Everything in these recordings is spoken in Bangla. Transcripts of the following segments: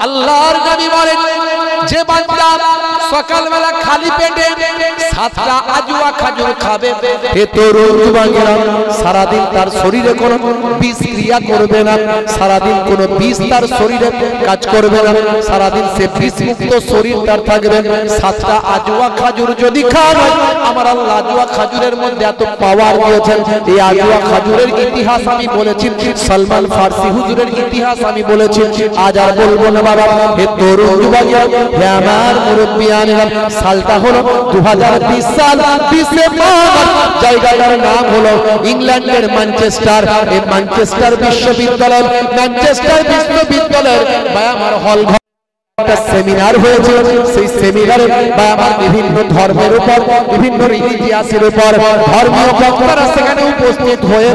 আল্লাহর নবী বলেন যে বান্দা সকালবেলা খালি পেটে 7টা আজওয়া খাজুর খাবে, এ তরুণ যুবকেরা সারাদিন তার শরীরে কোনো বিষ ক্রিয়া করবে না, সারাদিন কোনো বিষ তার শরীরে কাজ করবে না, সারাদিন সে বিষ মুক্ত শরীর তার থাকবে। 7টা আজওয়া খাজুর যদি খান, আমার আল্লাহ আজওয়া খাজুরের মধ্যে এত পাওয়ার দিয়েছেন। এই আজওয়া খাজুরের ইতিহাস আমি বলেছি, সলমান ফারসি হুজুরের ইতিহাস আমি বলেছি, আজ আর বলবো না বাবা। হে তরুণ যুবকেরা, হে আমার মুরব্বিয়ানেরা, সালটা হলো 2020 সাল। 20 মার্চ জায়গাটার নাম হলো ইংল্যান্ডের ম্যানচেস্টার। এই ম্যানচেস্টার বিশ্ববিদ্যালয়, ম্যানচেস্টার বিশ্ববিদ্যালয়ের আমার হল একটা সেমিনার হয়েছে। সেই সেমিনারে আমার বিভিন্ন ধর্মের উপর, বিভিন্ন রিলিজিয়াসের উপর ধর্মীয় বক্তারা সেখানে উপস্থিত হয়ে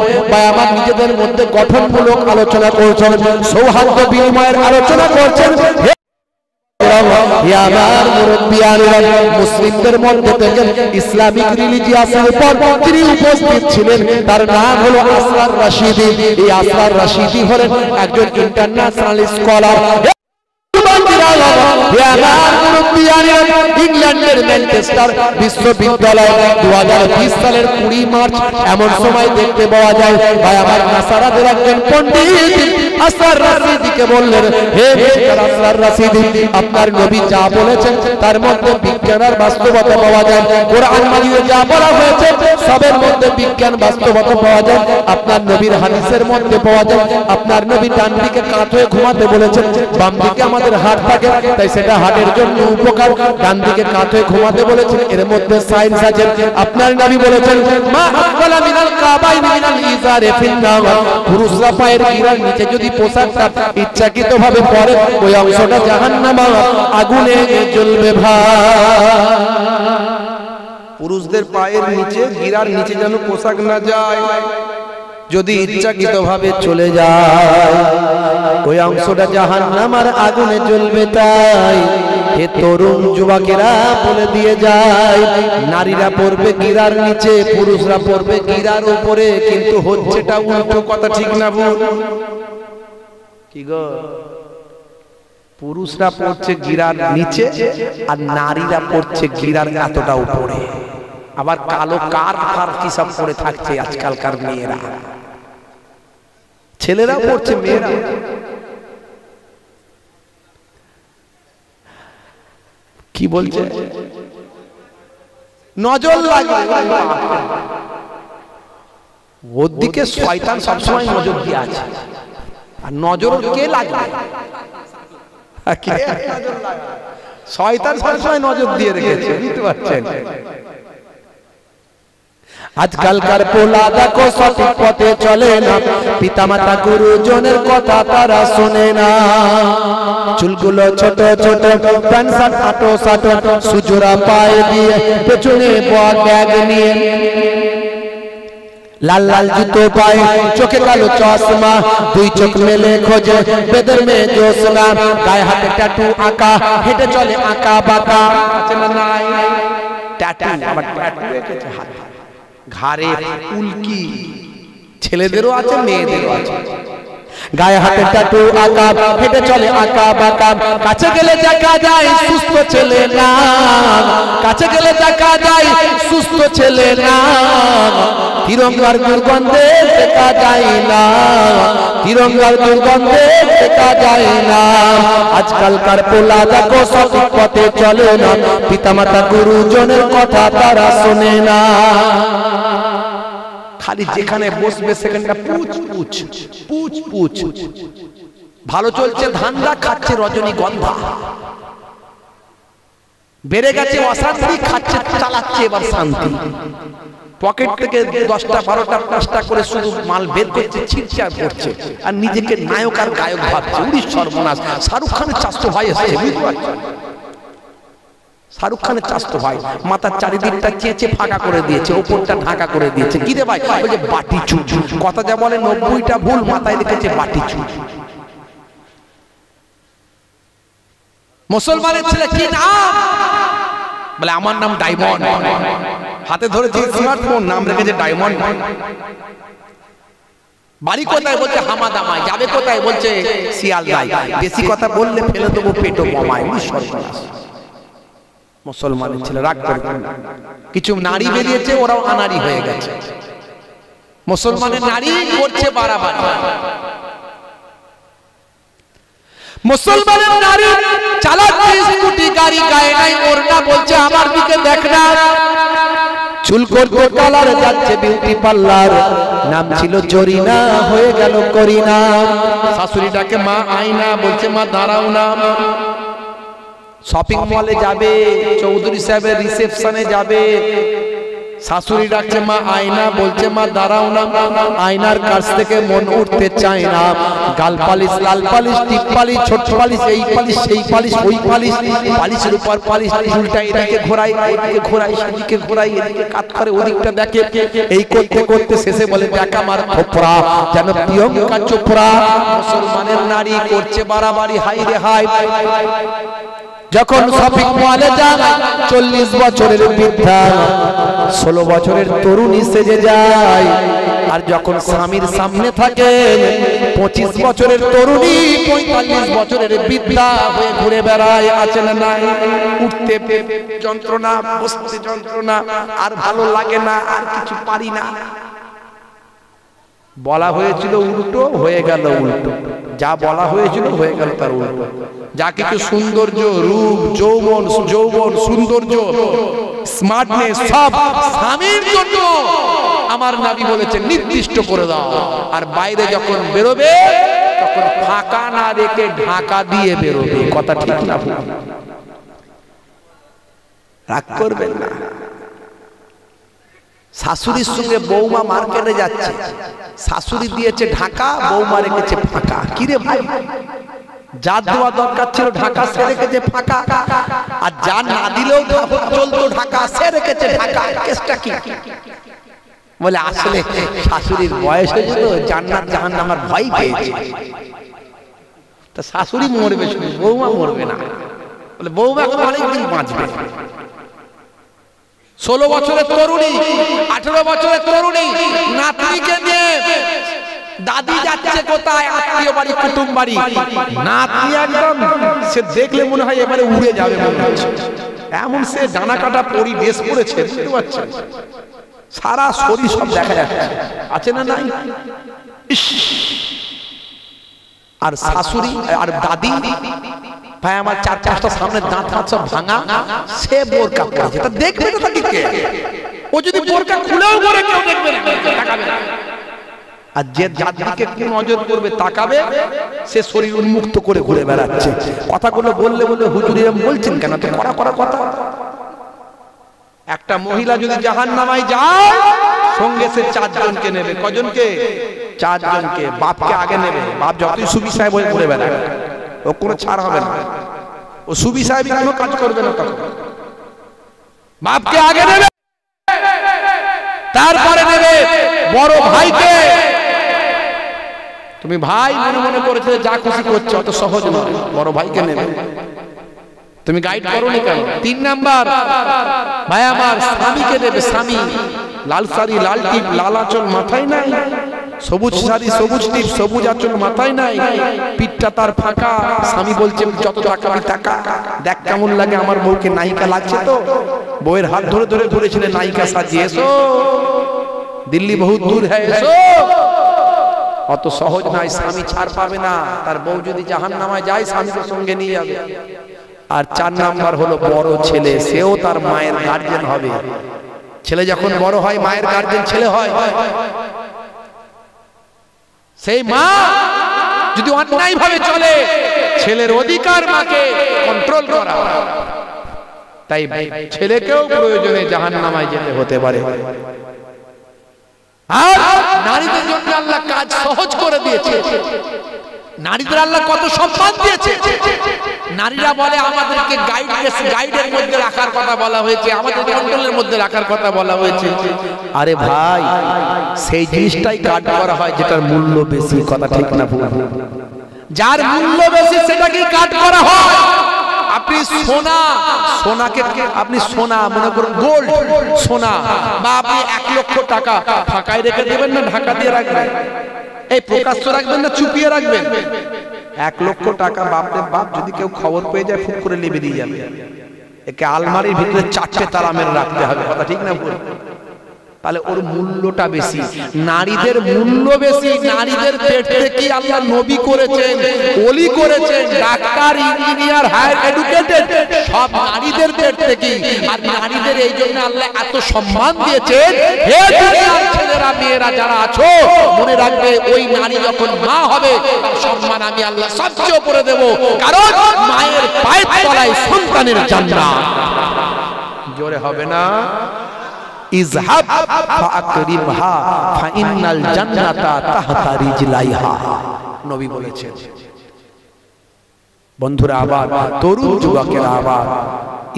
আমার নিজেদের মধ্যে গঠনমূলক আলোচনা করছেন, সৌহার্দ্য বিনিময়ের আলোচনা করছেন। আমার মুরব্বিয়ানেরা, মুসলিমদের মধ্যে থেকে ইসলামিক রিলিজিয়াসের উপর যিনি উপস্থিত ছিলেন তার নাম হলো আসরার রাশিদি। এই আসরার রাশিদি হলেন একজন ইন্টারন্যাশনাল স্কলার। ইংল্যান্ডের ম্যানচেস্টার বিশ্ববিদ্যালয় 2020 সালের 20 মার্চ এমন সময় দেখতে পাওয়া যায় ভাই আমার নাসারাদের একজন পণ্ডিত আসরার রাশিদিকে বললেন, হে আসরার রাশিদি, আপনার নবী যা বলেছেন তার মধ্যে বিজ্ঞান আর বাস্তবতা পাওয়া যায়। কোরআন মাজিদে যা বলা হয়েছে সবের মধ্যে বিজ্ঞান বাস্তবতা পাওয়া যায়, আপনার নবীর হাদিসের মধ্যে পাওয়া যায়। আপনার নবী ডান দিকে কাত হয়ে ঘুমাতে বলেছেন, বাম দিকে আমাদের হাড় থাকে, তাই সেটা হাড়ের জন্য উপকার। ডান দিকে কাত হয়ে ঘুমাতে বলেছেন, এর মধ্যে সায়েন্স আছে। আপনার নবী বলেছেন, মা আকবালা মিনাল কাবাইন মিনাল ইজারে ফিন্নার, পুরুষরা পায়ের গিরার নিচে যদি পোশাকটা ইচ্ছাকৃতভাবে পরে, ওই অংশটা জাহান্নামে আগুনে জ্বলবে। ভাই, পুরুষদের পায়ের নিচে গিরার নিচে যেন পোশাক না যায়, যদি ইচ্ছাকৃতভাবে চলে যায় ওই অংশটা জাহান্নামের আগুনে জ্বলবে। তাই হে তরুণ যুবকেরা বলে দিয়ে যায়, নারীরা পড়বে গিরার নিচে, পুরুষরা পড়বে গিরার উপরে, কিন্তু হচ্ছেটা উল্টো। কথা ঠিক না ভুল? কি গো, পুরুষরা পড়ছে গিরার নিচে আর নারীরা পড়ছে গিরার এতটা উপরে। আবার কালো কার ফার কি সব পরে থাকছে আজকালকার মেয়েরা, ছেলেরা পড়ছে, মেয়েরা। কি বলছে? নজর লাগে ওর দিকে, শয়তান সবসময় নজর দিয়ে আছে। আর নজর কে লাগবে? শয়তান সবসময় নজর দিয়ে রেখেছে, বুঝতে পারছেন? আজকালকার পোলা দেখো সঠিক পথে চলে না, পিতামাতা গুরুজনের কথা তারা শোনে না। চুলগুলো ছোট ছোট, প্যান্ট শার্ট আটো সাটো, সুজোরা পায়ে দিয়ে, পেছনে ব্যাগ নিয়ে, লাল লাল জুতো পায়ে, চোখে কালো চশমা, দুই চোখ মেলে খোঁজে বেদের মেয়ে জোসনা, গায়ে হাতে ট্যাটু আঁকা, হেঁটে চলে আঁকা বাঁকা। ট্যাটু, আবার ট্যাটু এঁকেছে হাতে, ঘাড়ে উল্কি, ছেলেদেরও আছে মেয়েদেরও আছে। গায়ে হাতে ট্যাটু আঁকা, হেঁটে চলে আঁকা বাঁকা, কাছে গেলে দেখা যায় সুস্থ ছেলে না, কাছে গেলে দেখা যায় সুস্থ ছেলে না, তিরঙ্গার দুর্গন্ধে দেখা যায় না, তিরঙ্গার দুর্গন্ধে দেখা যায় না। আজকালকার পোলা দেখো সঠিক পথে চলে না, পিতামাতা গুরুজনের কথা তারা শোনে না। খালি যেখানে বসবে সেখানটা পুচ পুচ পুচ পুচ। ভালো চলছে ধান্দা, খাচ্ছে রজনীগন্ধা, বেড়ে গেছে অশান্তি, খাচ্ছে চালাচ্ছে এবার শান্তি। পকেট থেকে 10টা 12টা 5টা করে শুধু মাল বের করছে, ছিটচার করছে, আর নিজেকে নায়ক আর গায়ক ভাবছে। উড়ি সর্বনাশ। শাহরুখ খানের চাস্তো ভাই এসেছে, বুঝতে পারছেন? শাহরুখ খানের চাস্তো ভাই মাথার চারিদিকটা চেঁচে ফাঁকা করে দিয়েছে, ওপরটা ঢাকা করে দিয়েছে। কি রে ভাই? বলছে বাটি চুট। কথা যা বলে 90টা ভুল, মাথায় লিখেছে বাটি চুট। মুসলমানের ছেলে কি নাম? বলে আমার নাম ডায়মন্ড। হাতে ধরেছে স্মার্টফোন, নাম রেখেছে ডায়মন্ড। বাড়ি কোথায় বলছে হামাদামায়, যাবে কোথায় বলছে শিয়ালদায়। বেশি কথা বললে ফেলে দেবো পেটো বোমায়। মুসলমানের ছেলে রাগ করবে না। কিছু নারী বেরিয়েছে, ওরাও আনারি হয়ে গেছে। মুসলমানের নারী করছে বাড়াবাড়ি। মুসলমানের নারী চালাচ্ছে স্কুটি গাড়ি, গায়ে নাই ওড়না, বলছে আমার দিকে দেখ না। চুল করতে কালার যাচ্ছে বিউটি পার্লার, নাম ছিল জরিনা হয়ে গেল করিনা। শাশুড়িটাকে মা আয়না, বলছে মা দাঁড়াও না। শপিং মলে যাবে, চৌধুরী সাহেবের রিসেপশনে যাবে, শাশুড়ি ডাকছে মা আয়না, বলছে মা দাঁড়াও না। আয়নার কাছ থেকে মন উঠতে চায় না। গাল পালিশ, লাল পালিশ, টিপ পালিশ, ছোট পালিশ, এই পালিশ সেই পালিশ ওই পালিশ, পালিশের উপর পালিশ, উল্টা এদিকে ঘোরাই ওদিকে ঘোরাই, সেদিকে ঘোরাই, এদিকে কাট করে ওদিকটা দেখে। এই করতে করতে শেষে বলে দেখ আমার খোপরা যেন প্রিয়ঙ্কা চোপড়া। মুসলমানের নারী করছে বাড়াবাড়ি, হাই রে হাই। যখন শপিং মলে যান 40 বছরের বৃদ্ধা 16 বছরের তরুণী সেজে যায়। আর যখন স্বামীর সামনে থাকে 25 বছরের তরুণী 45 বছরের বৃদ্ধা হয়ে ঘুরে বেড়ায়। আছে না নাই? উঠতে যন্ত্রণা, বসতে যন্ত্রণা, আর ভালো লাগে না, আর কিছু পারি না। বলা হয়েছিল উল্টো, হয়ে গেল উল্টো। যা বলা হয়েছিল হয়ে গেল তার উল্টো। যা কিছু সৌন্দর্য, রূপ, যৌবন, সৌন্দর্য, স্মার্টনেস সব স্বামীর জন্য আমার নবী বলেছেন নির্দিষ্ট করে দাও। আর বাইরে যখন বেরোবে তখন ফাঁকা না রেখে ঢাকা দিয়ে বেরোবে। কথা ঠিক না? রাগ করবেন না। শাশুড়ির সঙ্গে বৌমা মার্কেটে যাচ্ছে, শাশুড়ি দিয়েছে ঢাকা, বৌমা রেখেছে ফাঁকা। কিরে ভাই, যা দেওয়া দরকার ছিল ঢাকা সে রেখেছে ফাঁকা, আর যা না দিলেও চলতো ঢাকা সে রেখেছে ঢাকা। কেসটা কি? বলে আসলে শাশুড়ির বয়স হয়েছে তো, জান্নাত জাহান্নামের ভয় পেয়েছে। তা শাশুড়ি মরবে শুধু, বৌমা মরবে না। বলে বৌমা অনেকদিন বাঁচবে। 16 বছরের তরুণী, 18 বছরের তরুণী নাতনিকে নিয়ে দাদি যাচ্ছে কোথায়? আত্মীয় বাড়ি, কুটুম বাড়ি। নাতনি একদম সে দেখলে মনে হয় এবারে উড়ে যাবে মনে হচ্ছে, এমন সে ডানা কাটা পরি ড্রেস পরেছে, বুঝতে পারছেন? সারা শরীর সব দেখা যাচ্ছে। আছে না নাই? আর শাশুড়ি আর দাদি ভাই আমার 4-5টা সামনে দাঁত ফাঁত সব ভাঙা, সে বোরকা পরেছে। তা দেখবে তো তাকে কে? ও যদি বোরকা খুলেও পরে কেউ দেখবে না, তাকাবে না। আর যে যার দিকে কোন নজর করবে তাকাবে, সে শরীর উন্মুক্ত করে ঘুরে বেড়াচ্ছে। কথাগুলো বললে বলে হুজুর এরকম বলছেন কেন? তো করা করা কথা। একটা মহিলা যদি জাহান্নামায় যায় সঙ্গে সে 4 জনকে নেবে। কজনকে? 4 জনকে। বাপকে আগে নেবে। বাপ যতই সুবিচার বলে ঘুরে বেড়ায়, ও কোনো ছাড় হবে না। ও সুবিচার কোনো কাজ করবে না। তখন বাপকে আগে নেবে, তারপরে নেবে বড় ভাইকে। তুমি ভাই মনে মনে করেছিলে যা খুশি করছো, অত সহজ নয়। বড় ভাইকে নেবে। তুমি গাইড করোনি কেন? 3 নাম্বার ভাই আমার স্বামীকে নেবে। স্বামী লাল শাড়ি, লাল টিপ, লাল আঁচল মাথায় নাই, সবুজ শাড়ি, সবুজ টিপ, সবুজ আঁচল মাথায় নাই, পিঠটা তার ফাঁকা। স্বামী বলছে যত টাকা টাকা, দেখ কেমন লাগে আমার বউকে, নায়িকা লাগছে তো। বউয়ের হাত ধরে ধরে ঘুরেছিলেন নায়িকা সাজিয়ে, এসো দিল্লি বহুত দূর হ্যাঁ এসো। অত সহজ নয়, স্বামী ছাড় পাবে না। তার বউ যদি জাহান্নামায় যায় স্বামীকে সঙ্গে নিয়ে যাবে। আর 4 নাম্বার হলো বড় ছেলে, সেও তার মায়ের গার্জেন হবে। ছেলে যখন বড় হয় মায়ের গার্জেন ছেলে হয়। সেই মা যদি অন্যায় ভাবে চলে, ছেলের অধিকার মাকে কন্ট্রোল করা। তাই ছেলেকেও প্রয়োজনে জাহান্নামায় যেতে হতে পারে। আর নারীদের জন্য আল্লাহ কাজ সহজ করে দিয়েছে। নারীদের আল্লাহ কত সম্মান দিয়েছে। নারীরা বলে আমাদেরকে গাইডের মধ্যে রাখার কথা বলা হয়েছে, আমাদের কন্ট্রোলের মধ্যে রাখার কথা বলা হয়েছে। আরে ভাই, সেই জিনিসটাই গার্ড করা হয় যেটার মূল্য বেশি। কথা ঠিক না ভুল? যার মূল্য বেশি সেটাকে গার্ড করা হয়। আপনি সোনাকে আপনি সোনা মনে করুন, গোল্ড সোনা, বা আপনি 1 লক্ষ টাকা ফাঁকায় রেখে দেবেন না ঢাকা দিয়ে রাখবেন? এই প্রকাশ্য রাখবেন না চুপিয়ে রাখবেন? 1 লক্ষ টাকা বাপরে বাপ যদি কেউ খবর পেয়ে যায় ফুট করে লেবে দিয়ে যাবে। একে আলমারির ভিতরে 4টে তালা মেরে রাখতে হবে, কথা ঠিক না ভুল? তাহলে ওর মূল্যটা বেশি, নারীদের মূল্য বেশি। নারীদের পেট থেকে আল্লাহ নবী করেছেন, ওলি করেছেন, ডাক্তার, ইঞ্জিনিয়ার, হায়ার এডুকেটেড সব নারীদের পেট থেকে। আর নারীদের এই জন্য আল্লাহ এত সম্মান দিয়েছেন। হে দুনিয়ার ছেলেরা মেয়েরা যারা আছো, মনে রাখবে ওই নারী যখন মা হবে তার সম্মান আমি আল্লাহ সবচেয়ে উপরে দেব, কারণ মায়ের পায়ের তলায় সন্তানের জান্নাত। জোরে হবে না? ইযহাব ফাআকরিমহা ফাইন্নাল জান্নাতা তাহতা রিজলাইহা, নবী বলেছেন। বন্ধুরা, আবার তরুণ যুবকেরা, আবার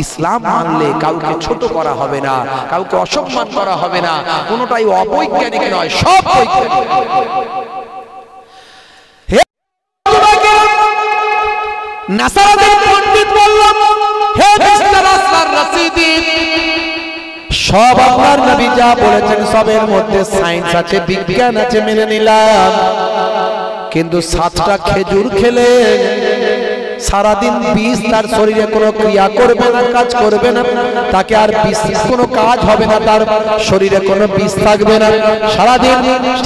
ইসলাম মানলে কাউকে ছোট করা হবে না, কাউকে অসম্মান করা হবে না, কোনোটাই অবৈজ্ঞানিক নয়, সব বৈজ্ঞানিক। হে যুবকেরা, নাসারাদের পণ্ডিত বললাম, হে মিস্টার আসলার রাশিদি, সব আপনার নবী যা বলেছেন সবের মধ্যে সায়েন্স আছে, বিজ্ঞান আছে, মেনে নিলাম। কিন্তু 7টা খেজুর খেলে সারাদিন বিষ তার শরীরে কোনো ক্রিয়া করবে না, কাজ করবে না, তাকে আর বিষ কোনো কাজ হবে না, তার শরীরে কোনো বিষ থাকবে না। সারাদিন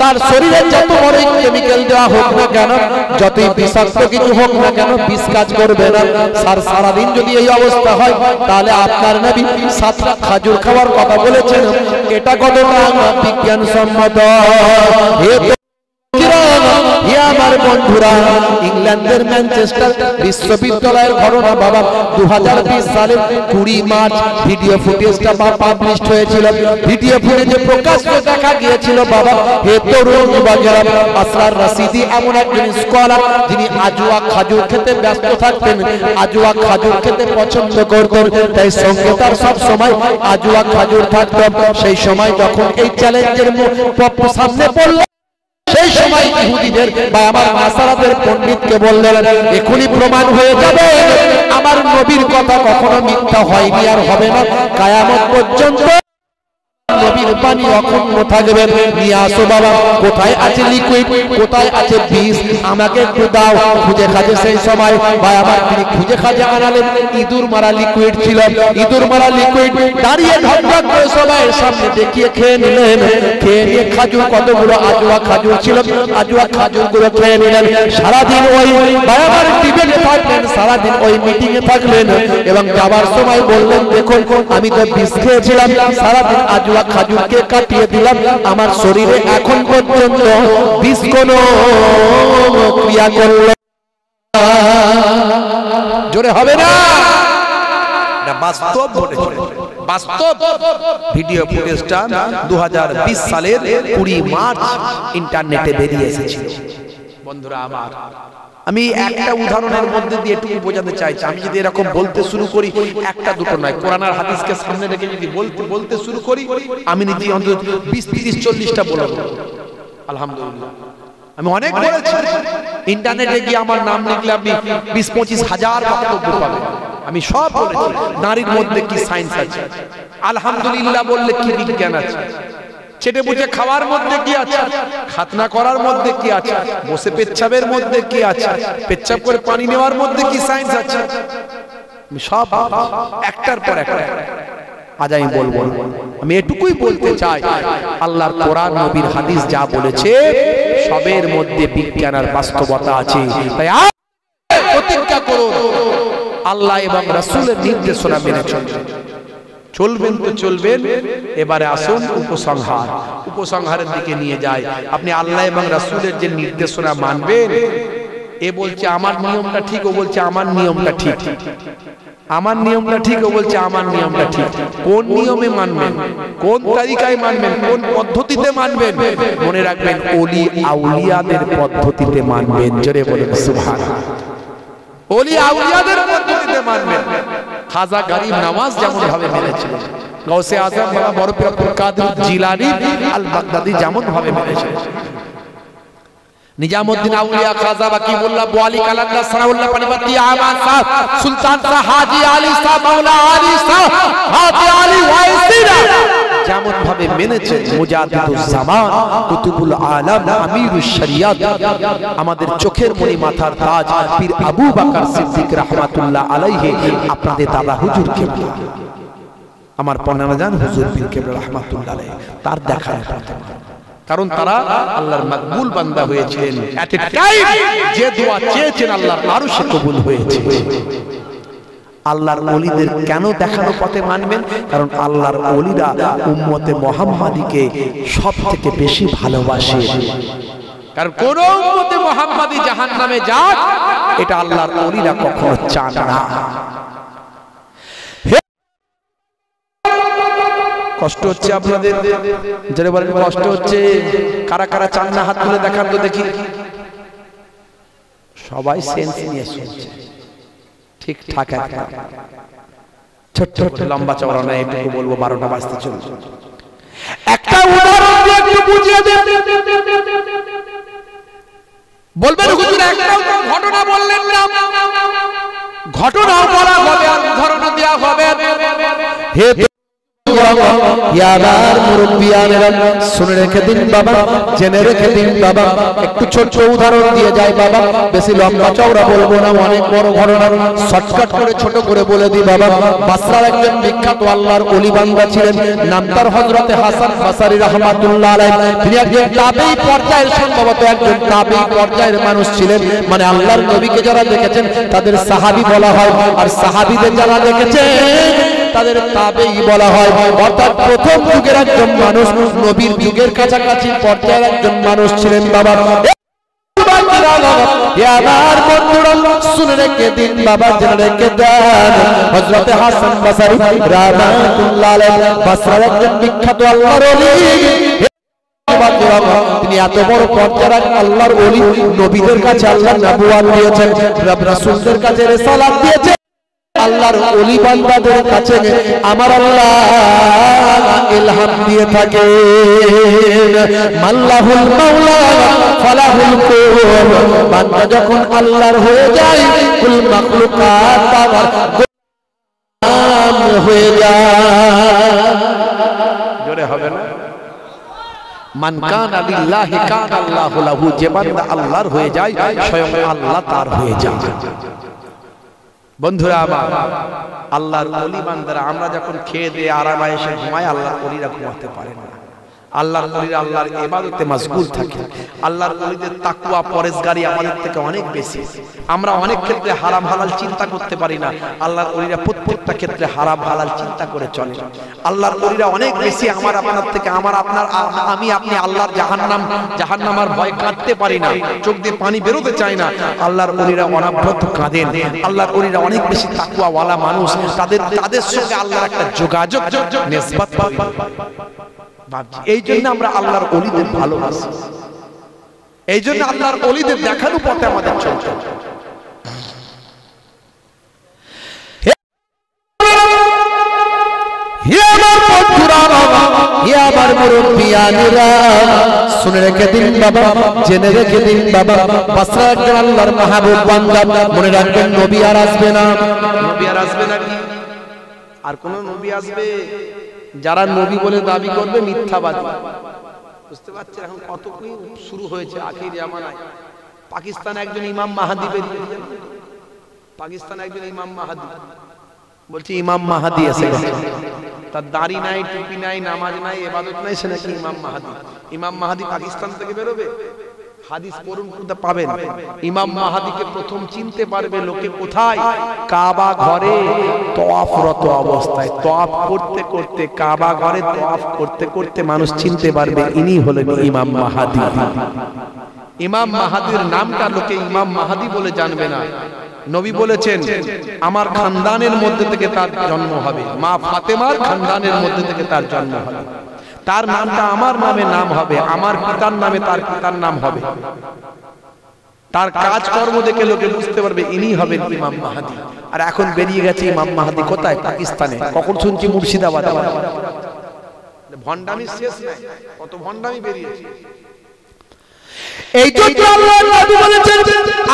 তার শরীরে যত বড় কেমিক্যাল দেওয়া হোক না কেন, যতই বিষাক্ত কিছু হোক না কেন, বিষ কাজ করবে না। সারাদিন যদি এই অবস্থা হয়, তাহলে আপনার নবী 7টা খেজুর খাওয়ার কথা বলেছেন, এটা কতটা বিজ্ঞানসম্মত? আমার বন্ধুরা, ইংল্যান্ডের ম্যানচেস্টার বিশ্ববিদ্যালয়ের ঘটনা বাবা, 2020 সালের 20 মার্চ ভিডিও ফুটেজটা পাবলিশড হয়েছিল। ভিডিও ফুটেজে প্রকাশ্য দেখা গিয়েছিল বাবা, হে তরুণ যুবকেরা, আসরার রাশিদি এমন একজন স্কলার যিনি আজওয়া খাজুর খেতে ব্যস্ত থাকতেন, আজওয়া খাজুর খেতে পছন্দ করতেন, তাই সঙ্গে তার সব সময় আজওয়া খাজুর থাকত। সেই সময় যখন এই চ্যালেঞ্জের সামনে পড়ল, সেই সময় ইহুদিদের বা আমার নাসারাদের পণ্ডিতকে বললেন, এখনই প্রমাণ হয়ে যাবে আমার নবীর কথা কখনো মিথ্যা হয়নি আর হবে না, কিয়ামত পর্যন্ত নবীর বাণী অক্ষুণ্ণ থাকবে। নিয়ে আসো বাবা, কোথায় আছে লিকুইড, কোথায় আছে বিষ, আমাকে একটু দাও। খুঁজে খাজে সেই সময় ভাই আমার তিনি খুঁজে খাজে আনালেন, ইঁদুর মারা লিকুইড ছিল। ইঁদুর মারা লিকুইড দাঁড়িয়ে ঢকঢক করে সবাই সামনে দেখিয়ে খেয়ে নিলেন। খেয়ে নিয়ে খাজুর, কতগুলো আজওয়া খাজুর ছিল, আজওয়া খাজুর গুলো খেয়ে নিলেন। সারাদিন ওই ভাই আমার ডিবেটে থাকলেন, সারাদিন ওই মিটিং এ থাকলেন, এবং যাবার সময় বললেন, দেখুন আমি তো বিষ খেয়েছিলাম, সারাদিন আজওয়া খাজুরকে কাটিয়ে দিলাম, আমার শরীরে এখন পর্যন্ত বিষ কোনো ক্রিয়া করল। জোরে হবে না? বাস্তব বাস্তব ভিডিও ফুটেজটা 2020 সালের 20 মার্চ ইন্টারনেটে বেরিয়ে এসেছিল। বন্ধুরা আমার, আমি একটা উদাহরণের মধ্যে দিয়ে একটু বোঝাতে চাইছি। আমি যদি এরকম বলতে শুরু করি, একটা দুটো নয়, কোরআন আর হাদিসকে সামনে রেখে যদি বলতে শুরু করি, আমি নিজে অন্তত 20, 30, 40টা বলবো। আলহামদুলিল্লাহ, আমি অনেক বলেছি। ইন্টারনেটে গিয়ে আমার নাম লিখলে আপনি 20-25 হাজার বক্তব্য পাবেন। আমি সব বলেছি, নারীর মধ্যে কি সায়েন্স আছে, আলহামদুলিল্লাহ বললে কি বিজ্ঞান আছে, চেটে বুঝে খাওয়ার মধ্যে কি আছে, খাতনা করার মধ্যে কি আছে, বসে পেচ্ছাবের মধ্যে কি আছে, পেচ্ছাব করে পানি নেওয়ার মধ্যে কি সায়েন্স আছে, আমি সব একটার পর একটা। আজ আমি বলবো, আমি এটুকুই বলতে চাই, আল্লাহর কোরআন নবীর হাদিস যা বলেছে সবের মধ্যে বিজ্ঞান আর বাস্তবতা আছে। তাই প্রতিজ্ঞা করুন, আল্লাহ এবং রাসূলের নির্দেশনা মেনে চলবেন। চলবেন তো চলবেন। এবারে আসুন উপসংহার, উপসংহারের দিকে নিয়ে যায়। আপনি আল্লাহ এবং রাসূলের যে নির্দেশনা মানবেন, এ বলছে আমার নিয়মটা ঠিক, ও বলছে আমার নিয়মটা ঠিক, আমার নিয়মটা ঠিক, ও বলছে আমার নিয়মটা ঠিক। কোন নিয়মে মানবেন, কোন তারিকায় মানবেন, কোন পদ্ধতিতে মানবেন? মনে রাখবেন, ওলি আউলিয়াদের পদ্ধতিতে মানবেন। জোরে বলুন সুবহানাল্লাহ। ওলি আউলিয়াদের পদ্ধতিতে মানবেন। খাজা গরিব নওয়াজ যেমন ভাবে মেনেছিলেন, গাউসে আজম বাবা বরপীর আব্দুল কাদের জিলানী আল বাগদাদি যেমন ভাবে মেনেছিলেন, নিজামউদ্দিন আউলিয়া খাজা বাকিবুল্লাহ বোয়ালি কালান্দার সানাউল্লাহ পানিপতি আমান সাহেব সুলতান শাহ হাজী আলী শাহ মাওলা আলী শাহ হাজী আলী ওয়াইসিরা যেমন ভাবে মেনেছেন মুজাদ্দিদুজ জামান কুতুবুল আলাম আমিরুশ শরিয়াত আমাদের চোখের মনি মাথার তাজ পীর আবু বকর সিদ্দিক রাহমাতুল্লাহ আলাইহি আপনাদের দাদা হুজুর কিবলা আমার পন্নাজান হুজুর পীর কিবলা রাহমাতুল্লাহ আলাইহি তার দেখানো কারণ তারা আল্লাহর মাকবুল বান্দা হয়েছিলেন এট এ টাইম যে দোয়া চেয়েছেন আল্লাহর আরশে কবুল হয়েছে আল্লাহর ওলিদের কেন দেখানো পথে মানবেন কারণ আল্লাহর ওলিরা উম্মতে মুহাম্মাদীকে সবথেকে বেশি ভালোবাসে কারণ কোন উম্মতে মুহাম্মাদী জাহান্নামে যাক এটা আল্লাহর ওলিরা কখনো চান না কষ্ট হচ্ছে আপনাদের যারা বলেন কষ্ট হচ্ছে কারা কারা চান না হাত তুলে দেখান তো দেখি সবাই সেন্স নিয়ে শুনছে ঠিক ঠাক একটা ছোট ছোট লম্বা চওড়া না একটু বলবো 12টা বাজতে চলছে একটা উদাহরণ দিয়ে একটু বুঝিয়ে দেন বলবেন হুজুর একটা ঘটনা বললেন না ঘটনা বলা হবে আর উদাহরণ দেওয়া হবে হে ইয়াবার মুরব্বিয়ানেরা শুনে রেখে দিন বাবা জেনে রেখে দিন বাবা একটু ছোট উদাহরণ দিয়ে যায় বাবা বেশি লম্বা চওড়া বলবো না অনেক বড় ঘটনা শর্টকাট করে ছোট করে বলে দিই বাবা বাসরার একজন বিখ্যাত আল্লাহর ওলি বান্দা ছিলেন নাম তার হযরতে হাসান বসরি রাহমাতুল্লাহ আলাইহি তিনি একজন তাবেঈ পর্যায়ের সম্ভবত একজন তাবেঈ পর্যায়ের মানুষ ছিলেন মানে আল্লাহর নবীকে যারা দেখেছেন তাদের সাহাবী বলা হয় আর সাহাবীদের যারা দেখেছেন তাদের তাবেঈ বলা হয় অর্থাৎ প্রথম যুগের একজন মানুষ নবীর যুগের কাছাকাছি পর্যায়ের একজন মানুষ ছিলেন বাবা আমার বন্ধুরা শুনে রেখে দিন বাবা জেনে রেখে দেন হযরতে হাসান বসরি রাহমাতুল্লাহ আলাইহি বসরার একজন বিখ্যাত আল্লাহর ওলি তিনি এত বড় পর্যায়ের আল্লাহর ওলি নবীদের কাছে আল্লাহ নবুয়ত দিয়েছেন রাসূলদের কাছে রিসালাত দিয়েছেন আল্লাহর ওলি বান্দাদের কাছে আমার আল্লাহ ইলহাম দিয়ে থাকেন মাল্লাহুল মাওলা ফালাহুল কুর বান্দা যখন আল্লাহর হয়ে যায় কুল মাখলুকাত তার গোলাম হয়ে যায় জোরে হবে না মান কানা লিল্লাহি কানা আল্লাহু লাহু যে বান্দা আল্লাহর হয়ে যায় স্বয়ং আল্লাহ তার হয়ে যায় বন্ধুরা আমার আল্লাহর ওলি বান্দারা আমরা যখন খেয়ে দিয়ে আরামে এসে ঘুমাই আল্লাহর ওলিরা ঘুমাতে পারে না আল্লাহর ওলিরা আল্লাহর ইবাদতে মশগুল থাকে আল্লাহর ওলিদের তাকওয়া পরহেজগারি আমাদের থেকে অনেক বেশি আমরা অনেক ক্ষেত্রে হারাম হালাল চিন্তা করতে পারি না আল্লাহর ওলিরা প্রত্যেকটা ক্ষেত্রে হারাম হালাল চিন্তা করে চলে আল্লাহর ওলিরা অনেক বেশি আমার আপনার থেকে আমার আপনার আমি আপনি আল্লাহর জাহান্নামের ভয় কাটতে পারি না চোখ দিয়ে পানি বেরোতে চায় না আল্লাহর ওলিরা অনাব্রত কাঁদেন আল্লাহর ওলিরা অনেক বেশি তাকওয়া ওয়ালা মানুষ তাদের সঙ্গে আল্লাহর একটা যোগাযোগ নিসবত এই জন্য আমরা আল্লাহর ওলিদের ভালোবাসি এই জন্য আল্লাহর ওলিদের দেখানো পথে আমাদের চলতে আমার মুরব্বিয়ানেরা শুনে রেখে দিন বাবা জেনে রেখে দিন বাবা বসরা একজন আল্লাহর মাহবুব বান্দা মনে রাখবেন নবী আর আসবে না কি আর কোন নবী আসবে যারা নবী বলে দাবি করবে মিথ্যাবাদী বুঝতে পারছেন এখন কত কি শুরু হয়েছে আখির জামানায় পাকিস্তানে একজন ইমাম মাহাদি বেরিয়েছে পাকিস্তানে একজন ইমাম মাহাদি বলছে ইমাম মাহাদি এসে গেছে তার দাড়ি নাই টুপি নাই নামাজ নাই ইবাদত নাই সে নাকি ইমাম মাহাদি পাকিস্তান থেকে বেরোবে হাদিস পড়ুন কোথা পাবেন ইমাম মাহাদিকে প্রথম চিনতে পারবে লোকে কোথায় কাবা ঘরে তওয়াফরত অবস্থায় তওয়াফ করতে করতে কাবা ঘরে তওয়াফ করতে করতে মানুষ চিনতে পারবে ইনি হলেন ইমাম মাহাদি ইমাম মাহাদির নামটা লোকে ইমাম মাহাদি বলে জানবে না নবী বলেছেন আমার খানদানের মধ্যে থেকে তার জন্ম হবে মা ফাতেমার খানদানের মধ্যে থেকে তার জন্ম হবে তার নামটা আমার নামে নাম হবে আমার পিতার নামে তার পিতার নাম হবে তার কাজকর্ম দেখে লোকে বুঝতে পারবে ইনি হবেন ইমাম মাহাদি আর এখন বেরিয়ে গেছে ইমাম মাহাদি কোথায় পাকিস্তানে কখন শুনছি মুর্শিদাবাদে ভন্ডামি শেষ নাই কত ভন্ডামি বেরিয়েছে এই জন্য আল্লাহর নবী বলেছেন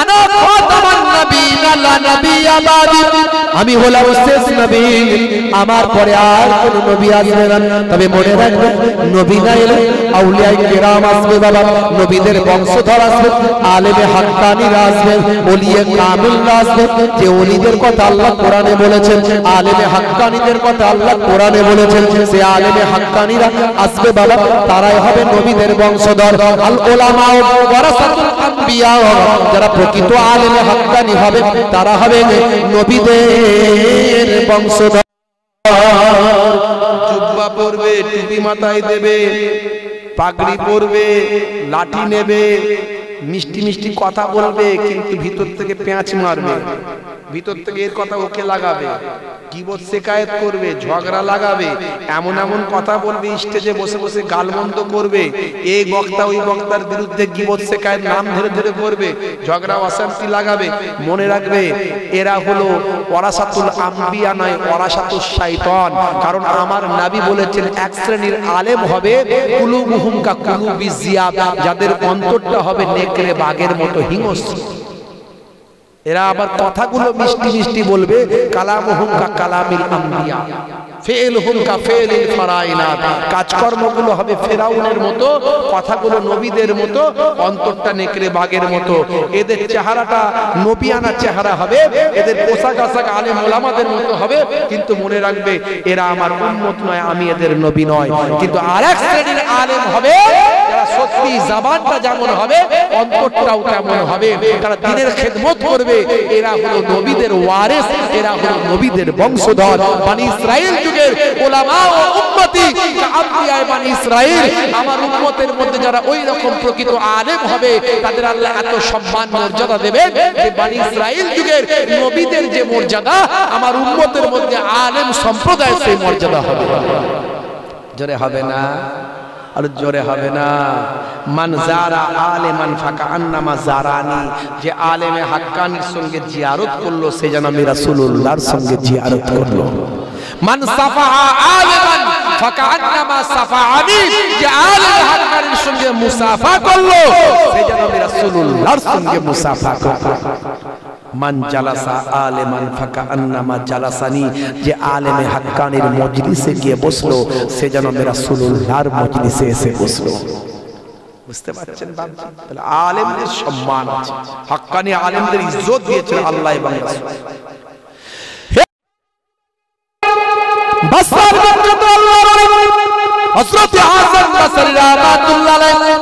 আনা খাতামান নবিয়্যিনা লা নবিয়্যা বাদি আমি হলাম শেষ নবী, আমার পরে আর কোন নবী আসবে না। তবে মনে রাখবেন, নবী না এলে আউলিয়া কিরাম আসবে বাবা, নবীদের বংশধর আসবে, আলেমে হাক্কানিরা আসবে, ওলিয়ে কামিলরা আসবে। যে ওলিদের কথা আল্লাহ কোরআনে বলেছেন, আলেমে হাক্কানিদের কথা আল্লাহ কোরআনে বলেছেন, সে আলেমে হাক্কানিরা আসবে বাবা, তারাই হবে নবীদের বংশধর। আল উলামা ওয়ারাসাতুল আম্বিয়া, যারা প্রকৃত আলেমে হাক্কানি হবে তারা হবে নবীদের বংশধর। জুব্বা পরবে, টুপি মাথায় দেবে, পাগড়ি পরবে, লাঠি নেবে, মিষ্টি মিষ্টি কথা বলবে, কিন্তু ভিতর থেকে পেঁচ মারবে, ভিতর থেকে এর কথা ওকে লাগাবে, গীবত শিকায়েত করবে, ঝগড়া লাগাবে, এমন এমন কথা বলবে, স্টেজে বসে বসে গালমন্দ করবে, এই বক্তা ওই বক্তার বিরুদ্ধে গীবত শিকায়েত নাম ধরে ধরে করবে, ঝগড়া অশান্তি লাগাবে। মনে রাখবে, এরা হলো ওয়ারাসাতুল আম্বিয়া নয়, ওয়ারাসাতুশ শাইতান। কারণ আমার নবী বলেছেন, এক শ্রেণীর আলেম হবে কুলুবুহুম কা কুলুবিজ জিয়াব, যাদের অন্তরটা হবে নেকড়ে বাঘের মতো হিংস্র। এরা আবার কথাগুলো মিষ্টি মিষ্টি বলবে, কালামুহুম কা কালামিল আম্বিয়া, ফিলহুম কা ফিলিল ফারাইনাত, কাজকর্মগুলো হবে ফেরাউনের মতো, কথাগুলো নবীদের মতো, অন্তরটা নেকড়ে বাঘের মতো। এদের চেহারাটা নবিয়ানা চেহারা হবে, এদের পোশাক আশাক আলেম ওলামাদের মতো হবে, কিন্তু মনে রাখবে এরা আমার উম্মত নয়, আমি এদের নবী নয়। কিন্তু আরেক শ্রেণীর আলেম হবে যারা সত্যি জবানটা যেমন হবে অন্তরটাও তেমন হবে, তারা দ্বীনের খেদমত করবে, এরা হলো নবীদের ওয়ারিস, এরা হলো নবীদের বংশধর। বনি ইসরাইল যুগের উলামা ও উম্মতি আম্বিয়ায়ে বনি ইসরাইল, আমার উম্মতের মধ্যে যারা ওই রকম প্রকৃত আলেম হবে তাদের আল্লাহ এত সম্মান মর্যাদা দেবেন যে বনি ইসরাইল যুগের নবীদের যে মর্যাদা আমার উম্মতের মধ্যে আলেম সম্প্রদায়ের সেই মর্যাদা হবে। জোরে হবে না? আর জোরে হবে না? মান যারা আলেমান ফাকা আন্নামা যারানি, যে আলেমে হাক্কানির সঙ্গে জিয়ারত করলো সে যেন আমি রাসূলুল্লাহর সঙ্গে জিয়ারত করলো। মান সাফাহা আলেমান ফাকা আন্নামা সাফাআনি, যে আলেমে হাক্কানির সঙ্গে মুসাফা করলো সে যেন আমি রাসূলুল্লাহর সঙ্গে মুসাফা করলো। মান জালাসা আলেমান ফাকা আন্নামা জালাসানি, যে আলেমে হাক্কানির মজলিসে গিয়ে বসলো সে যেন রাসূলুল্লাহর মজলিসে এসে বসলো। বুঝতে পারছেন বাবা? তাহলে আলেমদের সম্মান আছে, হাক্কানি আলেমদের ইজ্জত দিয়েছেন আল্লাহ এবং রাসূল। বাসার বরকত আল্লাহর হযরত হাসান বসরি রাহমাতুল্লাহ আলাইহি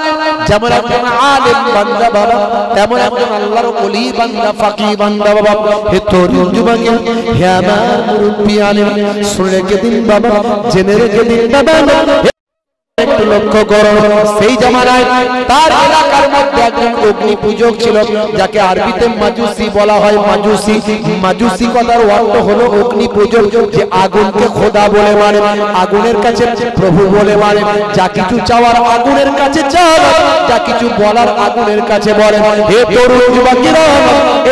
যেমন একজন আলেম বান্দা বাবা, তেমন একজন আল্লাহর ওলি বান্দা, ফাকিহ বান্দা বাবা। হে তরুণ যুবক, হে আমার মুরব্বি আলেম, শুনে রেখে দিন বাবা, জেনে রেখে দিন বাবা, একটু লক্ষ্য করো। সেই জামানায় তার এলাকার মধ্যে একজন অগ্নি পূজক ছিল, যাকে আরবিতে মাজুসি বলা হয়। মাজুসি, মাজুসি কথার অর্থ হলো অগ্নি পূজক, যে আগুনকে খোদা বলে মানে, আগুনের কাছে প্রভু বলে মানে, যা কিছু চাওয়ার আগুনের কাছে চান, যা কিছু বলার আগুনের কাছে বলেন। হে তরুণ যুবকেরা,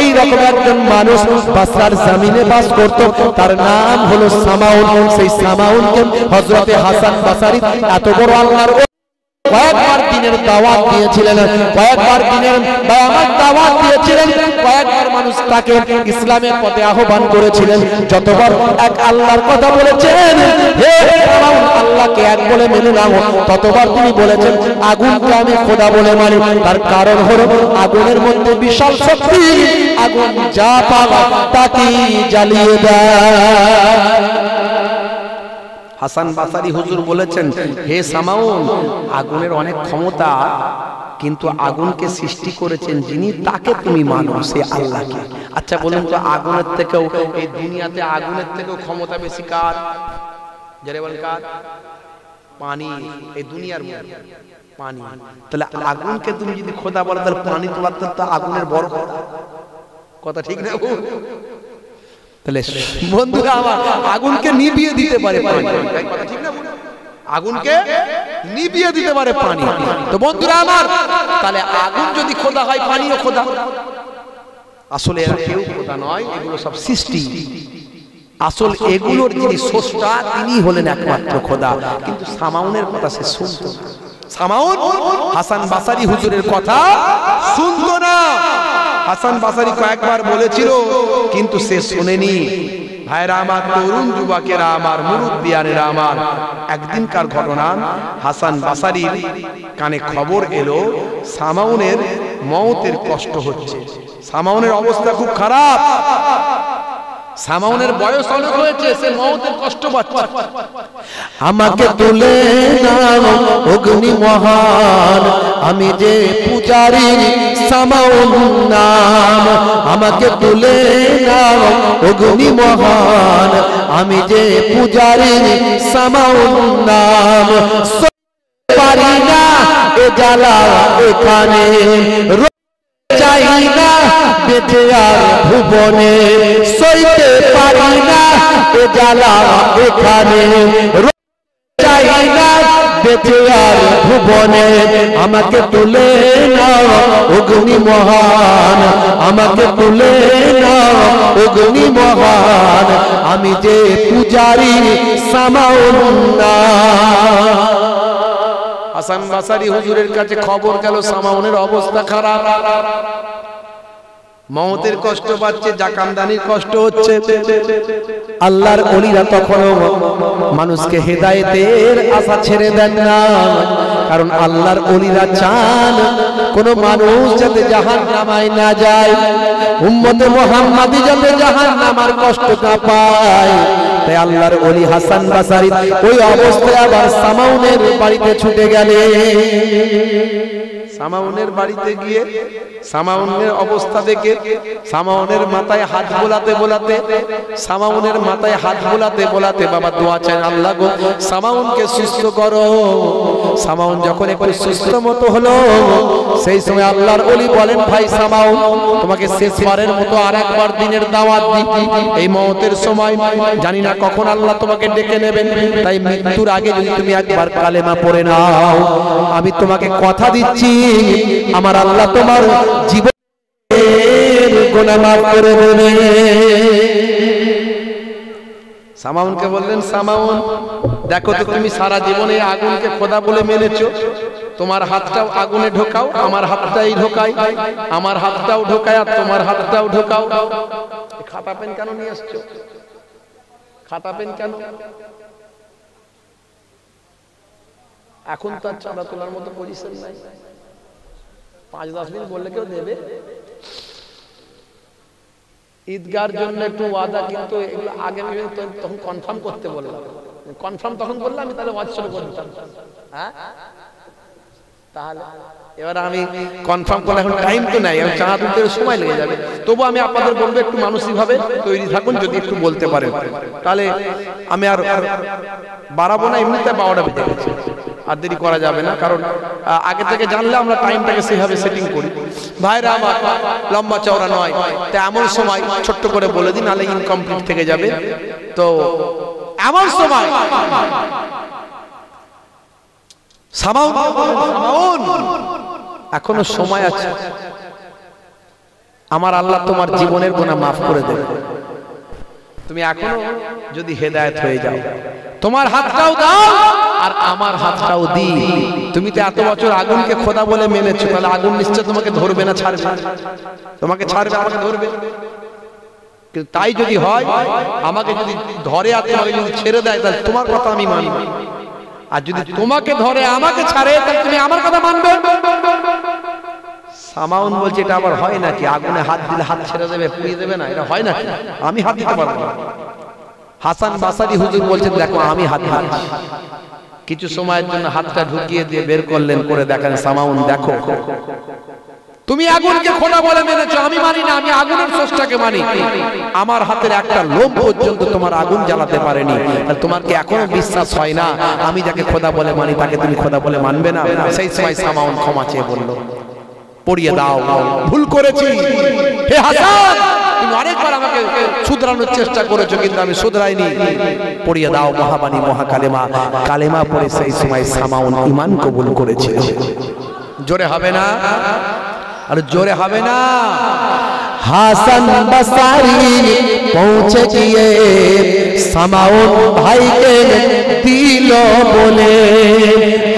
এই রকম একজন মানুষ বাসরার জমিনে বাস করত, তার নাম হলো সামাউন। সেই সামাউনকে হযরতে হাসান বসরি এত বড় আল্লাহর কয়েকবার দিনের দাওয়াত দিয়েছিলেন, কয়েকবার দিনের বায়াত দাওয়াত দিয়েছিলেন, কয়েকবার মানুষ তাকে ইসলামের পথে আহ্বান করেছিলেন। যতবার এক আল্লাহর কথা বলেছেন, হে ফেরাউন আল্লাহকে এক বলে মেনে নাও, ততবার তিনি বলেছেন আগুনকে আমি খোদা বলে মানি। তার কারণ হলো আগুনের মধ্যে বিশাল শক্তি, আগুন যা পাবা তাতেই জ্বালিয়ে দেয়। হাসান বসরি হুজুর বলেছেন, হে সামাউন, আগুনের অনেক ক্ষমতা, কিন্তু আগুনকে সৃষ্টি করেছেন যিনি, তাকে তুমি মানো, সে আল্লাহকে। আচ্ছা বলুন তো, আগুনের থেকেও এই দুনিয়াতে আগুনের থেকেও ক্ষমতা বেশি কার? যারা বলেন কার? পানি। এই দুনিয়ার মধ্যে পানি। তাহলে আগুনকে তুমি যদি খোদা বলো, তাহলে পানি তোলার তো আগুনের বড় কথা, ঠিক না? তাহলে বন্ধুরা আমার, আগুনকে নিভিয়ে দিতে পারে পানি, কথা ঠিক না? আগুনকে নিভিয়ে দিতে পারে পানি। তো বন্ধুরা আমার, তাহলে আগুন যদি খোদা হয়, পানিও খোদা। আসলে এরা কেউ খোদা নয়, এগুলো সব সৃষ্টি। আসল এগুলোর যিনি স্রষ্টা তিনি হলেন একমাত্র খোদা। কিন্তু সামাউনের কথা সে শুনতো না। সামাউন হাসান বসরি হুজুরের কথা শুনতো না। হাসান বসরি কয়েকবার বলেছিল, কিন্তু সে শুনেনি। ভাইরা আমার, তরুণ যুবকেরা আমার, মুরব্বিয়ানেরা আমার, একদিনকার ঘটনা, হাসান বাসারির কানে খবর এলো সামাউনের মওতের কষ্ট হচ্ছে। সামাউনের অবস্থা খুব খারাপ, সামাউনের বয়স অনেক হয়েছে, সে মওতের কষ্ট পাচ্ছে। আমাকে তুলে নাও অগ্নি মহান, আমি যে পূজারি সামাউন নাম। আমাকে তুলে নাও অগ্নি মহান, আমি যে পূজারি সামাউন নাম। পারি না এ জ্বালা এখানে, চাই না বেঁচে আর ভুবনে, সইতে পারি না এ জ্বালা এখানে, চাই না বেঁচে আর ভুবনে। আমাকে তুলে নাও অগ্নি মহান, আমাকে তুলে নাও অগ্নি মহান, আমি যে পূজারি সামাউন নাম। হাসান বাসারি হুজুরের কাছে খবর গেল সামাউনের অবস্থা খারাপ, মওতের কষ্ট পাচ্ছে, জাকামদানির কষ্ট হচ্ছে। আল্লাহর ওলিরা তখনও মানুষকে হেদায়েতের আশা ছেড়ে দেন না, কারণ আল্লাহর ওলিরা চান কোন মানুষ যাতে জাহান্নামায় না যায়, উম্মতে মুহাম্মাদি যাতে জাহান্নামার কষ্ট না পায়। তাই আল্লাহর ওলি হাসান বাসারি ওই অবস্থায় আবার সামাউনের বাড়িতে ছুটে গেলেন। সামাউনের বাড়িতে গিয়ে সামাউনের অবস্থা দেখে, সামাউনের মাথায় হাত বোলাতে বোলাতে, সামাউনের মাথায় হাত বোলাতে বোলাতে বাবা দোয়া চান, আল্লাহ গো সামাউনকে সুস্থ করো। সামাউন যখন একটু সুস্থ মতো হলো, সেই সময় আল্লাহর ওলি বলেন, ভাই সামাউন, তোমাকে শেষবারের মতো আরেকবার দিনের দাওয়াত দিই। এই মওতের সময় জানি না কখন আল্লাহ তোমাকে ডেকে নেবেন, তাই মৃত্যুর আগে যদি তুমি একবার কালেমা পড়ে নাও, আমি তোমাকে কথা দিচ্ছি আমার আল্লাহ তোমার জীবনের গুনাহ মাফ করে দেবে। সামাউনকে বললেন, সামাউন দেখো তো, তুমি সারা জীবনে আগুনকে খোদা বলে মেনেছো, তোমার হাতটাও আগুনে ঢোকাও, আমার হাতটাই ঢোকাই, আমার হাতটাও ঢোকায় আর তোমার হাতটাও ঢোকাও। খাতা পেন কেন নিয়ে আসছো? খাতা পেন কেন? এখন তো আর চাঁদা তোলার মতো পজিশন নাই, 5-10 মিনিট বললে কেউ দেবে? ঈদগার জন্য একটু ওয়াদা, কিন্তু এগুলো আগে তখন কনফার্ম করতে বললাম, কনফার্ম তখন বললাম আমি, তাহলে ওয়াজ শুরু করে দিতাম। হ্যাঁ, তাহলে এবার আমি কনফার্ম করলে এখন টাইম তো নাই, আমি চাঁদা তুলতে সময় লেগে যাবে। তবু আমি আপনাদের বলবো একটু মানসিকভাবে তৈরি থাকুন, যদি একটু বলতে পারেন তাহলে আমি আর বাড়াবো না, এমনিতে 12টা বেজে গেছে, আর দেরি করা যাবে না, কারণ আগে থেকে জানলে আমরা টাইমটাকে সেভাবে সেটিং করি। ভাইরা আমার, লম্বা চওড়া নয়, তা এমন সময় ছোট্ট করে বলে দিন, নাহলে ইনকমপ্লিট থেকে যাবে। তো এমন সময় সামাউন, এখনো সময় আছে, আমার আল্লাহ তোমার জীবনের গুনাহ মাফ করে দেবে। তুমি এখনো যদি হেদায়েত হয়ে যাও, তোমার হাতটাও দাও আর আমার হাতটাও দি। তুমি তো এত বছর আগুনকে খোদা বলে মেনেছো, তাহলে আগুন নিশ্চয় তোমাকে ধরবে না, ছাড়বে, তোমাকে ছাড়বে, আমাকে ধরবে। কিন্তু তাই যদি হয়, আমাকে যদি ধরে আর তোমাকে যদি ছেড়ে দেয়, তাহলে তোমার কথা আমি মানব, আর যদি তোমাকে ধরে আমাকে ছাড়ে, তাহলে তুমি আমার কথা মানবে। সামাউন বলছে, এটা আবার হয় নাকি? আগুনে হাত দিলে হাত ছেড়ে দেবে, পুড়িয়ে দেবে না, এটা হয় নাকি? আমি হাত দিতে পারবো না। হাসান বাসারি হুজুর বলছেন, দেখো আমি হাত দিচ্ছি। কিছু সময়ের জন্য হাতটা ঢুকিয়ে দিয়ে বের করলেন, করে দেখেন, সামাউন দেখো, তুমি আগুনকে খোদা বলে মেনেছো, আমি মানি না, আমি আগুনের স্রষ্টাকে মানি। আমার হাতের একটা লোম পর্যন্ত তোমার আগুন জ্বালাতে পারেনি, তাহলে তোমার কি এখনো বিশ্বাস হয় না আমি যাকে খোদা বলে মানি তাকে তুমি খোদা বলে মানবে না? সেই সময় সামাউন ক্ষমা চেয়ে বলল, পড়িয়ে দাও, ভুল করেছি, হে হাসান, তুমি অনেকবার আমাকে শুধরানোর চেষ্টা করেছো, কিন্তু আমি শুধরাইনি, পড়িয়ে দাও মহাবাণী মহাকালেমা। কালেমা পড়ে সেই সময় সামাউন ঈমান কবুল করেছিল। জোরে হবে না? আর জোরে হবে না? হাসান বাসারি পৌঁছে গিয়ে সামাউন ভাইকে দিল বলে,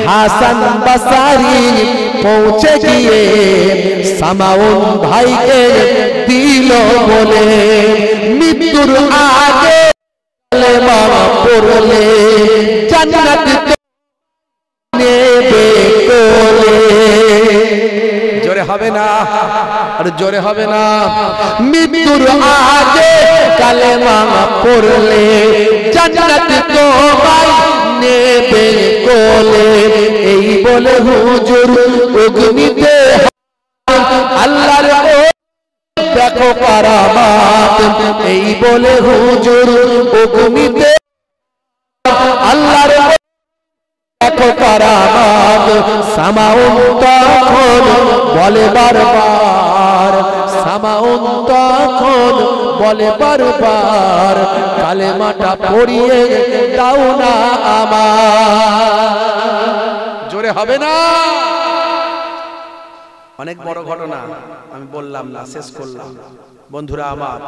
হাসান বাসারি পৌঁছে গিয়ে সামাউন ভাইকে দিল বলে মৃত্যুর আগে কালেমা পড়লে জান্নাত নেবে কোলে। জোরে হবে না, আর জোরে হবে না। মৃত্যুর আগে কালেমা পড়লে জান্নাত তোমায় নেবে কোলে। এই বলে হুজুর অগ্নিতে আল্লাহর দেখো কারামাত। এই বলে হুজুর অগ্নিতে আল্লাহর দেখো কারামাত। সামাউন তখন বলে বারবার, সামাউন তখন বলে বারবার কালেমাটা পড়িয়ে দাও না আমার। জোরে হবে না। অনেক বড় ঘটনা, আমি বললাম না, শেষ করলাম। বন্ধুরা আমার,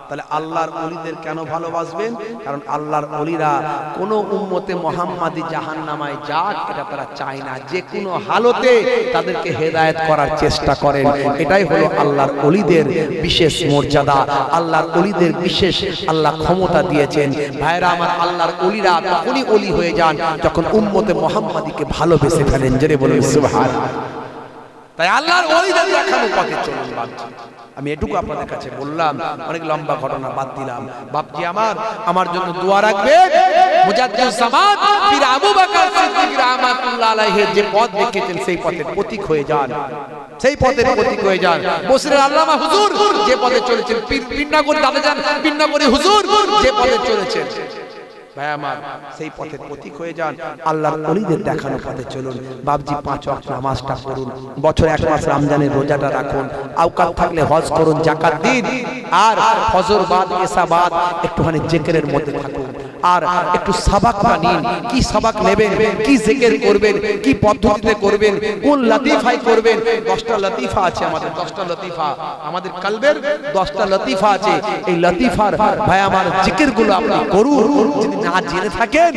তাহলে আল্লাহর ওলিদের কেন ভালোবাসবেন? কারণ আল্লাহর ওলিরা কোন উম্মতে মুহাম্মাদি জাহান্নামায় যাক এটা তারা চায় না, যে কোনো হালতে তাদেরকে হেদায়েত করার চেষ্টা করেন। এটাই হলো আল্লাহর ওলিদের বিশেষ মর্যাদা, আল্লাহর ওলিদের বিশেষ আল্লাহ ক্ষমতা দিয়েছেন। ভাইরা আমার, আল্লাহর ওলিরা তখনই ওলি হয়ে যান যখন উম্মতে মুহাম্মাদিকে ভালোবেসে ফেলেন। জোরে বলুন সুবহানাল্লাহ। তাই আল্লাহর ওলিদের দেখানো পথে চলুন বাপজি। আমি এটুকু আপনাদের কাছে বললাম, অনেক লম্বা ঘটনা বাদ দিলাম। বাপজি আমার জন্য দোয়া রাখবেন। মুজাদ্দিদুস জামান পীর আবু বকর সিদ্দিক রাহমাতুল্লাহ আলাইহি যে পথ দেখিয়েছেন সেই পথের প্রতীক হয়ে যান, সেই পথের প্রতীক হয়ে যান। বসিরের আল্লামা হুজুর যে পথে চলেছেন, পীরনগরী দাদাজান পীরনগরী হুজুর যে পথে চলেছেন, ভাই আমার সেই পথের প্রতীক হয়ে যান। আল্লাহর ওলিদের দেখানো পথে চলুন বাপজি। 5 ওয়াক্ত নামাজটা পড়ুন, বছরে 1 মাস রমজানের রোজাটা রাখুন, আওকাত থাকলে হজ করুন, যাকাত দিন, আর ফজর বাদ এশা বাদ একটুখানি জিকিরের মধ্যে থাকুন, আর একটু সাবাকটা নিন। কি সাবাক নেবেন, কি জিকির করবেন, কি পদ্ধতিতে করবেন, কোন লতিফায় করবেন। 10টা লতিফা আছে আমাদের, 10টা লতিফা আমাদের কলবের 10টা লতিফা আছে। এই লতিফার ভাই আমার জিকিরগুলো আপনি করুন। যদি না জেনে থাকেন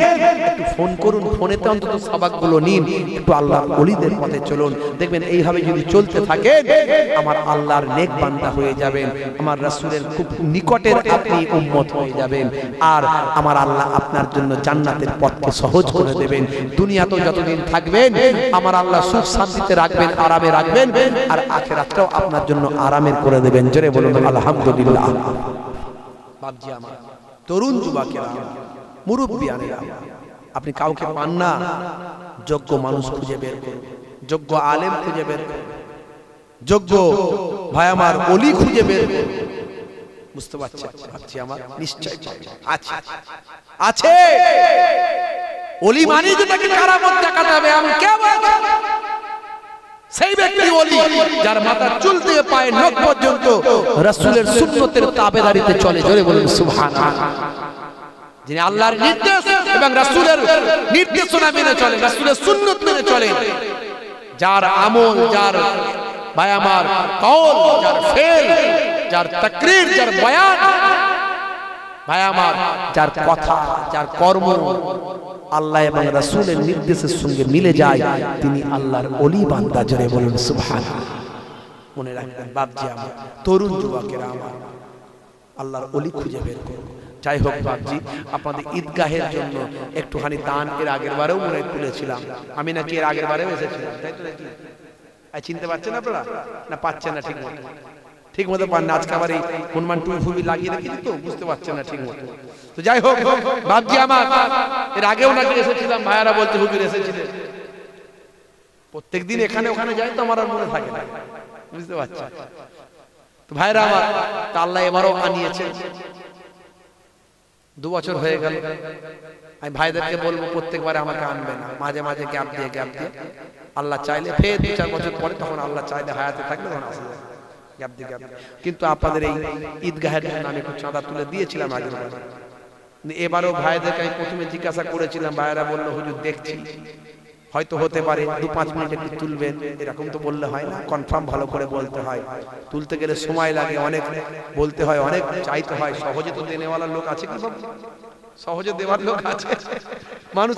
একটু ফোন করুন, ফোনেতে অন্তত সাবাকগুলো নিন, একটু আল্লাহর ওলিদের পথে চলুন। দেখবেন এইভাবে যদি চলতে থাকেন আমার আল্লাহর নেক বান্দা হয়ে যাবেন, আমার রাসূলের খুব নিকটের আপনি উম্মত হয়ে যাবেন, আর আমার আল্লাহ আপনার জন্য জান্নাতের পথকে সহজ করে দেবেন। দুনিয়াতেও যতদিন থাকবেন আমার আল্লাহ সুখ শান্তিতে রাখবেন, আরামে রাখবেন, আর আখিরাতটাও আপনার জন্য আরামের করে দেবেন। জোরে বলুন আলহামদুলিল্লাহ। বাপজি আমার, তরুণ যুবকেরা, মুরব্বিয়ানেরা, আপনি কাউকে পান না, যোগ্য মানুষ খুঁজে বের করুন, যোগ্য আলেম খুঁজে বের করুন, যোগ্য ভাই আমার ওলি খুঁজে বের করুন। বুঝতে পারছেন ভাবছি আমার? নিশ্চয় আছে, আছে। ওলি মানে যে তাকে কারামত দেখাতে হবে এমন কে বলে? সেই ব্যক্তি ওলি যার মাথার চুল থেকে পায়ের নখ পর্যন্ত রাসূলের সুন্নতের তাবেদারিতে চলে। জোরে বলুন সুবহানাল্লাহ। যিনি আল্লাহর নির্দেশ এবং রাসূলের নির্দেশনা মেনে চলে, রাসূলের সুন্নত মেনে চলে, যার আমল, যার ভাই আমার কওল, যার ফেল, যার তাকরীর, যার বয়ান, ভাই আমার যার কথা, যার কর্ম আল্লাহ এবং রাসূলের নির্দেশের সঙ্গে মিলে যায়, তিনি আল্লাহর ওলি বান্দা। জোরে বলুন সুবহানাল্লাহ। মনে রাখবেন বাপজি আমার, তরুণ যুবকেরা আমার, আল্লাহর ওলি খুঁজে বের করুন। যাই হোক বাপজি, আপনাদের ঈদগাহের জন্য একটুখানি দান এর আগের বারেও মনে তুলেছিলাম, আমি নাকি এর আগের বারেও এসেছিলাম, তাই তো নাকি? চিনতে পারছেন আপনারা না? পাচ্ছেন না ঠিক মতো? ঠিক মতো পান না? আজকে আবার এই হনুমান টুপি ফুবি লাগিয়ে রেখেছি তো, বুঝতে পারছেন না ঠিক মতো। তো যাই হোক বাপজি আমার, এর আগেও নাকি এসেছিলাম, ভাইয়ারা বলতে হুজুর এসেছিলেন। প্রত্যেকদিন এখানে ওখানে যাই তো আমার আর মনে থাকে না, বুঝতে পারছেন তো ভাইরা আমার। তা আল্লাহ এবারও আনিয়েছে, 2 বছর হয়ে গেল। আমি ভাইদেরকে বলবো প্রত্যেকবারে আমাকে আনবে না, মাঝে মাঝে গ্যাপ দিয়ে আল্লাহ চাইলে ফের 2-4 বছর পরে, তখন আল্লাহ চাইলে হায়াতে থাকলে তখন আসবে গ্যাপ দিয়ে। কিন্তু আপনাদের এই ঈদগাহের জন্য আমি একটু চাঁদা তুলে দিয়েছিলাম আগের বার। এবারও ভাইদেরকে আমি প্রথমে জিজ্ঞাসা করেছিলাম, ভাইরা বললো হুজুর দেখছি, হয়তো হতে পারে 2-5 মিনিট একটু তুলবেন, এরকম তো বললে হয় না, কনফার্ম ভালো করে বলতে হয়। তুলতে গেলে সময় লাগে, অনেক বলতে হয়, অনেক চাইতে হয়। সহজে তো দেনেওয়ালার লোক আছে কি বাবু? সহজে দেওয়ার লোক আছে? মানুষ